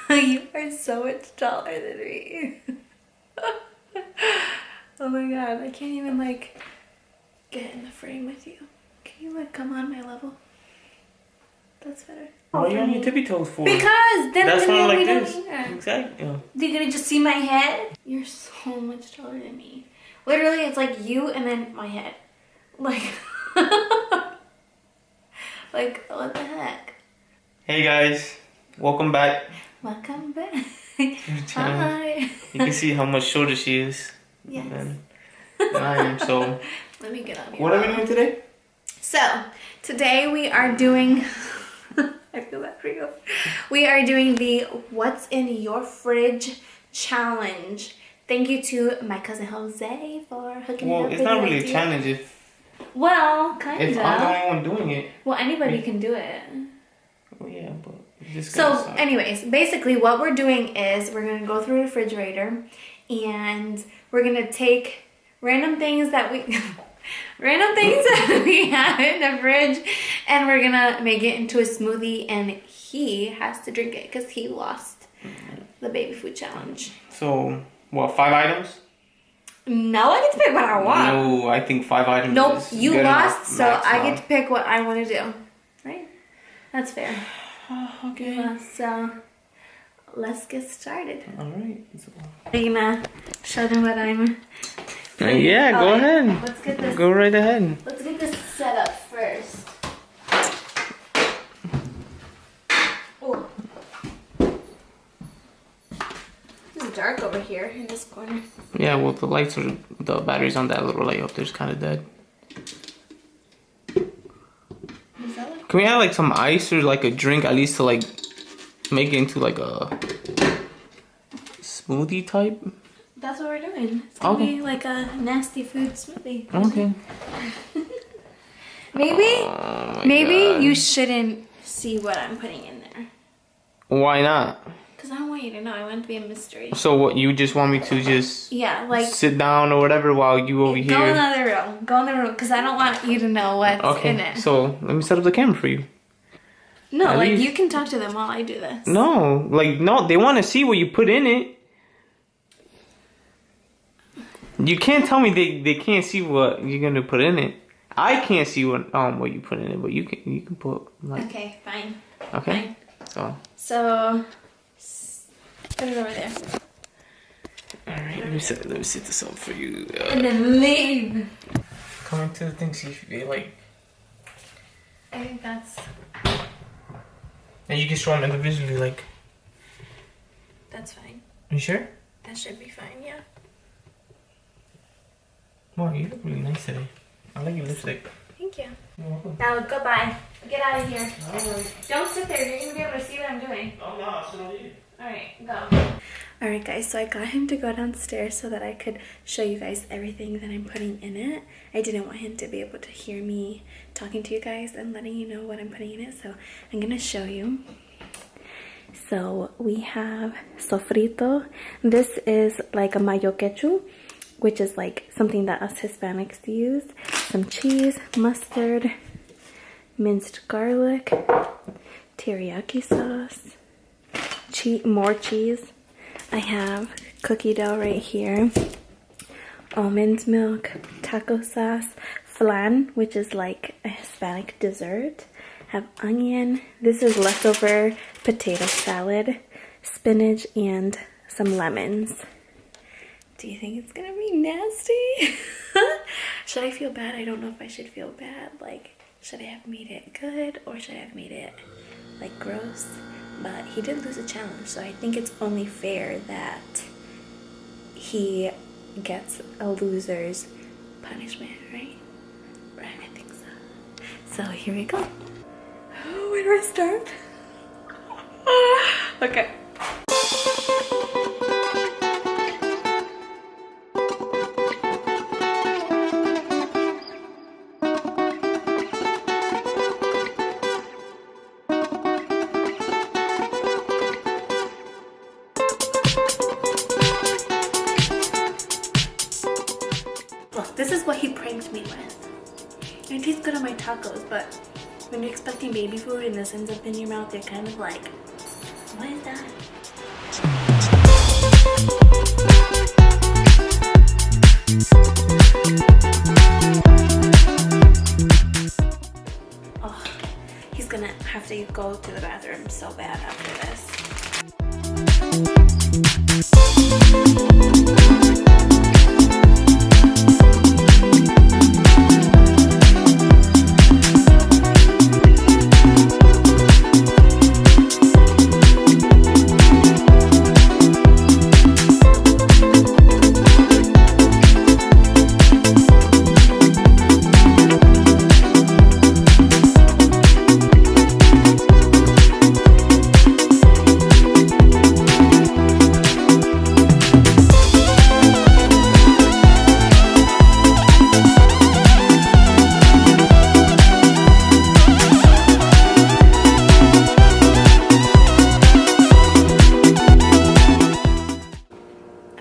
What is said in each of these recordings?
You are so much taller than me. Oh my god, I can't even like get in the frame with you. Can you like come on my level? That's better. Why are you on your tippy toes for? Because then that's why I like don't this. Exactly. Yeah. You're gonna just see my head? You're so much taller than me. Literally, it's like you and then my head. Like, like what the heck? Hey guys, welcome back. Welcome back. Hi. You can see how much shorter she is. Yes. Than I am. So. Let me get on here. What are we doing today? So today we are doing. I feel that for you. We are doing the What's in Your Fridge challenge. Thank you to my cousin Jose for hooking well, it up. It's not really a challenge well, kind of. If I'm the only one doing it. Well, anybody can do it. Well, yeah, but just so, anyways, basically what we're doing is we're gonna go through the refrigerator and we're gonna take random things that we have in the fridge, and we're gonna make it into a smoothie, and he has to drink it because he lost the baby food challenge. So, what, 5 items? No, I get to pick what I want. No, I think 5 items. Nope, you lost, so I get out. to pick what I want to do. Right? That's fair. Okay. So, let's get started. Alright. Are you gonna show them what I'm... Yeah, go ahead. Let's get this. Go right ahead. Let's get this set up first. Oh, it's dark over here in this corner. Yeah, well, the lights are, the batteries on that little light up there's kind of dead. Can we add like some ice or like a drink at least to like make it into like a smoothie type? That's what we're doing. It's gonna be like a nasty food smoothie. Okay. Maybe you shouldn't see what I'm putting in there. Why not? Because I don't want you to know. I want it to be a mystery. So what, you just want me to just like sit down or whatever while you over here? Go in the other room. Go in the room because I don't want you to know what's in it. So let me set up the camera for you. No, at least you can talk to them while I do this. No, they want to see what you put in it. You can't tell me they can't see what you're gonna put in it. I can't see what you put in it, but you can put like. Okay, fine. Okay. Fine. So put it over there. All right, let me set this up for you. And then leave. Coming to the thing, see if they like. I think that's. And you can show them individually, like. That's fine. You sure? That should be fine. Yeah. Wow, you look really nice today. I like your lipstick. Thank you. You're welcome. Now goodbye. Get out of here. Alright. Don't sit there. You're gonna be able to see what I'm doing. Oh no, I'll sit on you. Alright, go. Alright guys, so I got him to go downstairs so that I could show you guys everything that I'm putting in it. I didn't want him to be able to hear me talking to you guys and letting you know what I'm putting in it, so I'm gonna show you. So we have sofrito. This is like a mayo ketchup, which is like something that us Hispanics use. Some cheese, mustard, minced garlic, teriyaki sauce, more cheese. I have cookie dough right here, almond milk, taco sauce, flan, which is like a Hispanic dessert. Have onion. This is leftover potato salad, spinach, and some lemons. Do you think it's gonna be nasty? Should I feel bad? I don't know if I should feel bad. Like, should I have made it good or should I have made it like gross? But he did lose a challenge, so I think it's only fair that he gets a loser's punishment, right? Right, I think so. So here we go. Oh, where do I start? Okay. This is what he pranked me with. It tastes good on my tacos, but when you're expecting baby food and this ends up in your mouth, you're kind of like, what is that? Oh, he's gonna have to go to the bathroom so bad after this.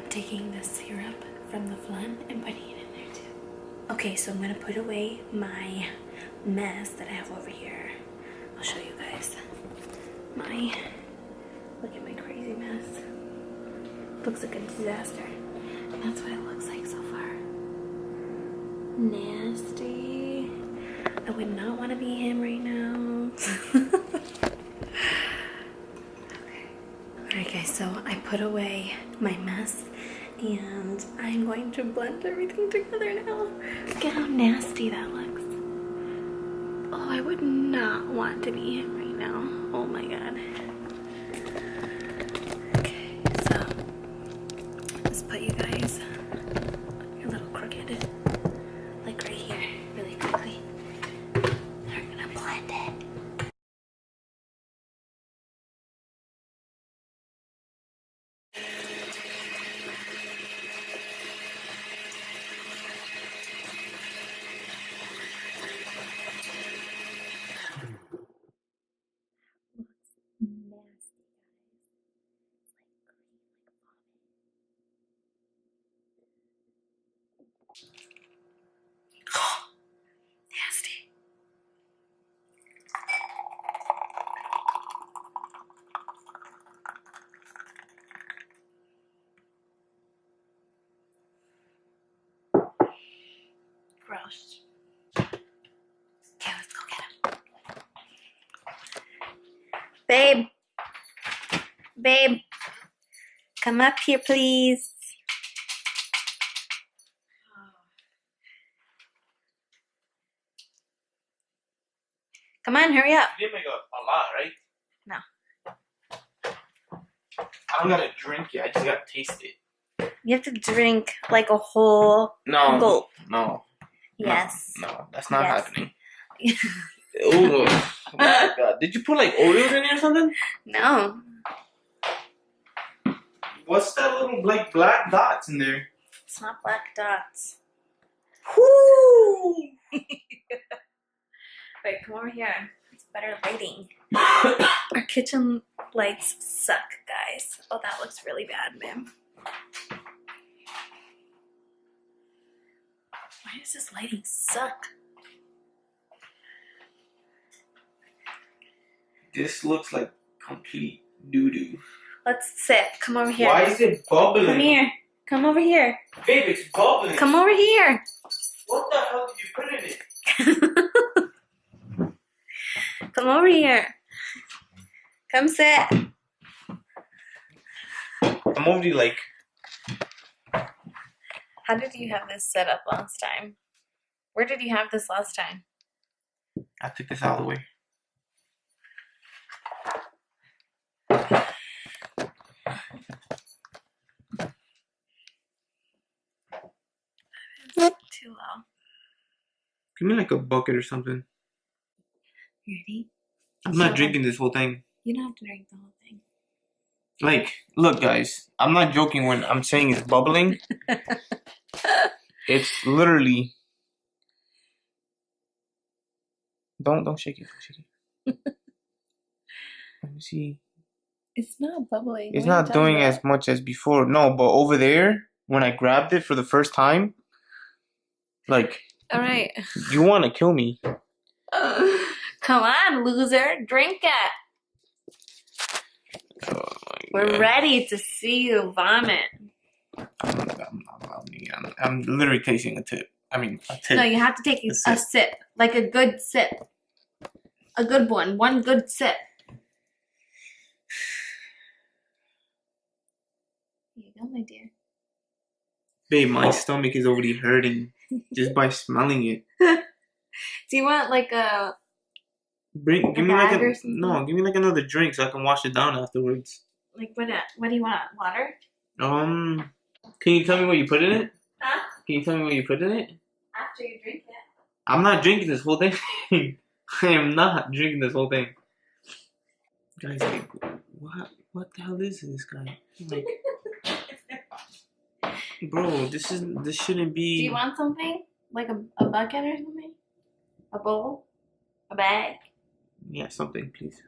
Taking the syrup from the flan and putting it in there too. Okay, so I'm gonna put away my mess that I have over here. I'll show you guys look at my crazy mess. Looks like a disaster. And that's what it looks like so far. Nasty. I would not want to be him right now. Alright guys, so I put away my mess and I'm going to blend everything together now. Look at how nasty that looks. Oh, I would not want to be him right now. Oh my god. Okay, so let's put you guys a little crooked, like right here, really quickly. We're gonna blend it. Nasty, nasty. Gross. Okay, let's go get him. Babe. Babe. Come up here, please. Come on, hurry up. You didn't make a lot, right? No. I don't gotta drink it. I just gotta taste it. You have to drink like a whole gulp. No. Yes. No, that's not Yes. happening. Oh my god. Did you put like Oreos in there or something? No. What's that little like black dots in there? It's not black dots. Whoo! Wait, come over here. It's better lighting. Our kitchen lights suck, guys. Oh, that looks really bad, ma'am. Why does this lighting suck? This looks like complete doo-doo. Let's sit. Come over here. Why is it bubbling? Come here. Come over here. Babe, it's bubbling. Come over here. What the hell did you put in it? Come over here. Come sit. I'm already like... How did you have this set up last time? Where did you have this last time? I took this out of the way. Too low. Give me like a bucket or something. You ready? I'm not drinking this whole thing. You don't have to drink the whole thing. Like, look guys, I'm not joking when I'm saying it's bubbling. It's literally... Don't shake it. Don't shake it. Let me see. It's not bubbling. It's not doing as much as before. No, but over there, when I grabbed it for the first time, like... Alright. You want to kill me. Come on, loser. Drink it. Oh my We're ready to see you vomit. I'm literally tasting a tip. I mean, a tip. No, you have to take a sip. Like a good sip. A good one. One good sip. Here you go, my dear. Babe, my stomach is already hurting just by smelling it. Do you want like a Give me like or something? No, give me like another drink so I can wash it down afterwards. Like what do you want? Water? Can you tell me what you put in it? Huh? Can you tell me what you put in it? After you drink it. I'm not drinking this whole thing. I am not drinking this whole thing. Guys, like, what the hell is this guy? Like, bro, this shouldn't be. Do you want something? Like a bucket or something? A bowl? A bag? Yeah, something, please.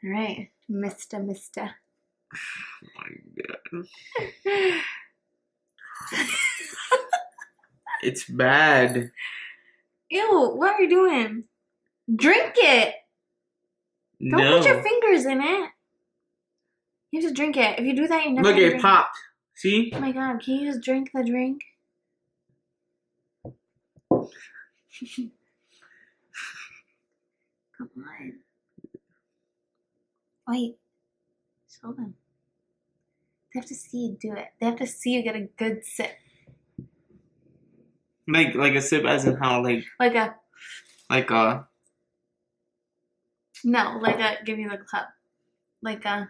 Alright, Mister. Oh my god. It's bad. Ew, what are you doing? Drink it! Don't put your fingers in it. You have to drink it. If you do that, you never Look, drink it popped. See? Oh my god, can you just drink the drink? Come on. Wait. Show them. They have to see you do it. They have to see you get a good sip. Like a sip as in how, like a... No, like a, give me the cup. Like a...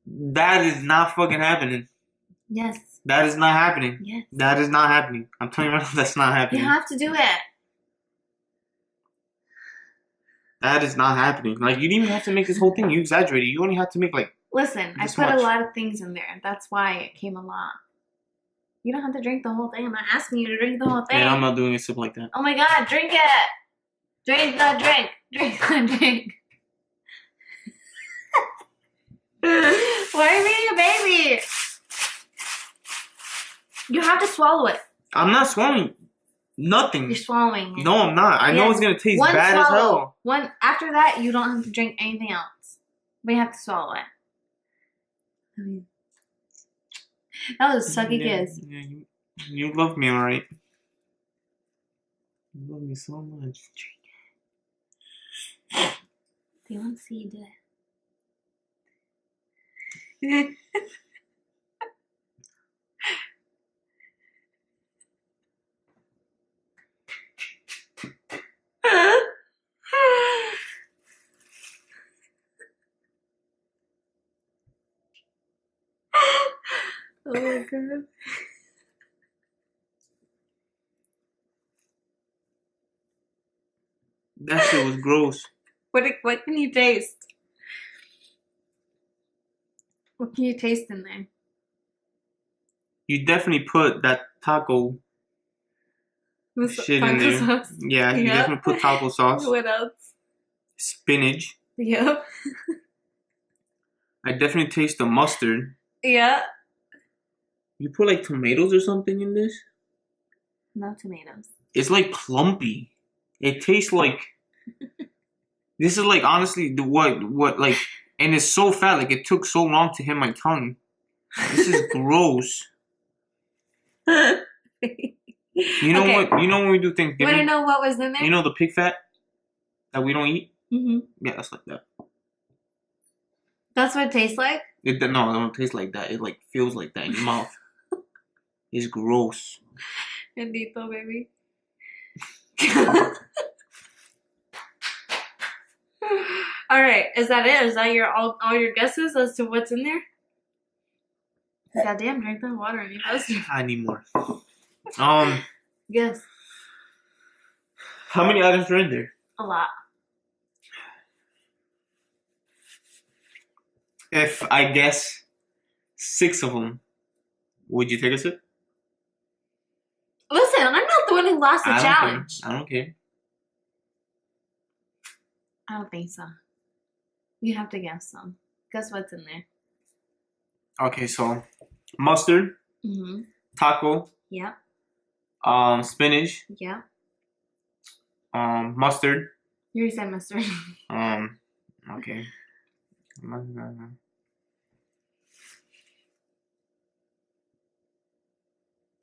That is not fucking happening. Yes. That is not happening. Yes. That is not happening. I'm telling you right now, that's not happening. You have to do it. That is not happening. Like, you didn't even have to make this whole thing. You exaggerated. You only have to make, like... Listen, I put a lot of things in there. That's why it came a lot. You don't have to drink the whole thing. I'm not asking you to drink the whole thing. Man, I'm not doing a sip like that. Oh my god, drink it! Drink the drink! Drink the drink! Why are you being a baby? You have to swallow it. I'm not swallowing nothing. You're swallowing it. No, I'm not. I know it's gonna taste bad as hell. After that, you don't have to drink anything else. But you have to swallow it. That was a sucky kiss. Yeah, you love me, alright? You love me so much. They want to see you do it. Oh my god. That shit was gross. What can you taste? What can you taste in there? You definitely put that taco shit in there. Sauce? Yeah, you definitely put taco sauce. What else? Spinach. Yep. I definitely taste the mustard. Yeah. You put like tomatoes or something in this? No tomatoes. It's like plumpy. It tastes like... This is like honestly what like... And it's so fat, like it took so long to hit my tongue. This is gross. You know what? You know when we do Thanksgiving? You want to know what was in there? You know the pig fat that we don't eat? Mm-hmm. Yeah, that's like that. That's what it tastes like? No, it don't taste like that. It like feels like that in your mouth. It's gross. Bendito, baby. All right, is that it? Is that your all your guesses as to what's in there? Goddamn, drink that water and you faster. I need more. Yes. How many items are in there? A lot. If I guess 6 of them, would you take a sip? Listen, I'm not the one who you lost the I don't challenge. care. I don't care. I don't think so. You have to guess some. Guess what's in there. Okay, so mustard, Mm-hmm. taco, Yeah. spinach, Yeah. mustard. You already said mustard. Okay.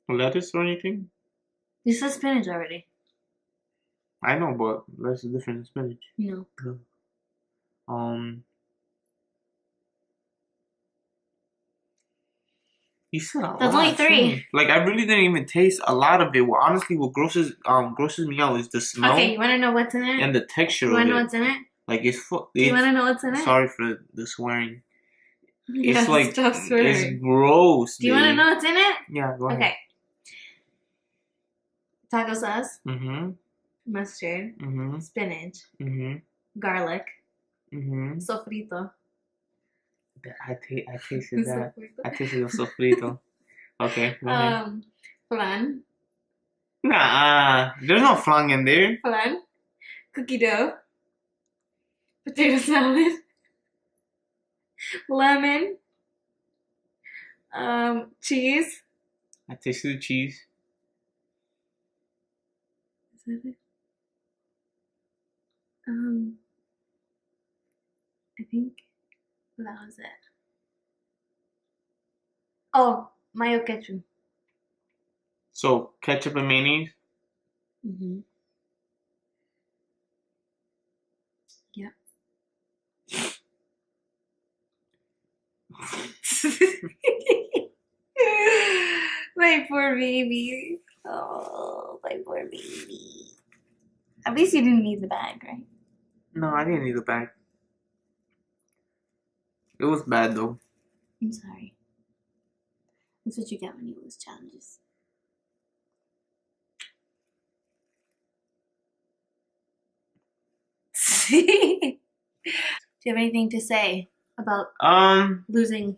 Lettuce or anything? You said spinach already. I know, but lettuce is different than spinach. No. You said a That's lot, only 3. too. Like, I really didn't even taste a lot of it. Well, honestly, what grosses me out is the smell. Okay, you want to know what's in it? And the texture You want to know of it. what's in it? Like, it's full. Do you want to know what's in it? Sorry for the swearing. Yeah, It's like, stop swearing. it's gross. Do you want to know what's in it? Yeah, go ahead. Okay. Taco sauce, Mm-hmm. mustard, Mm-hmm. spinach, Mm-hmm. garlic, Mm-hmm. sofrito. I tasted that. I tasted the sofrito. Okay, go ahead. Flan. Nah, there's no flan in there. Flan. Cookie dough. Potato salad. Lemon. Cheese. I tasted the cheese. Is that it? I think that was it. Oh, mayo ketchup. So, ketchup and mayonnaise? Mm-hmm. Yeah. My poor baby. Oh, my poor baby. At least you didn't need the bag, right? No, I didn't need the bag. It was bad, though. I'm sorry. That's what you get when you lose challenges. Do you have anything to say about losing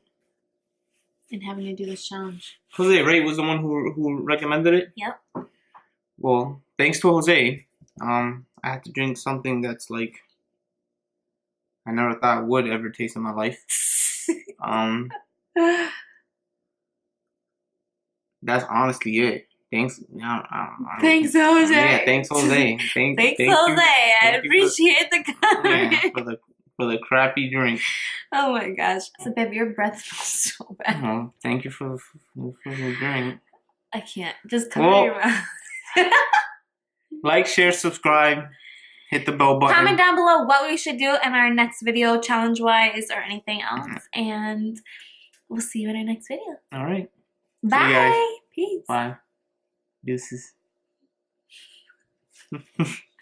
and having to do this challenge? Jose, right, was the one who recommended it? Yep. Well, thanks to Jose, I had to drink something that's like I never thought would ever taste in my life. That's honestly it. Thanks. Thanks, Jose. Yeah, thanks, Jose. Thanks, Jose. I appreciate the comment. Yeah, for the crappy drink. Oh my gosh. So, babe, your breath smells so bad. Oh, thank you for the drink. I can't. Just cover your mouth. Like, share, subscribe, hit the bell button. Comment down below what we should do in our next video, challenge-wise, or anything else. And we'll see you in our next video. All right. Bye. Peace. Bye. Deuces.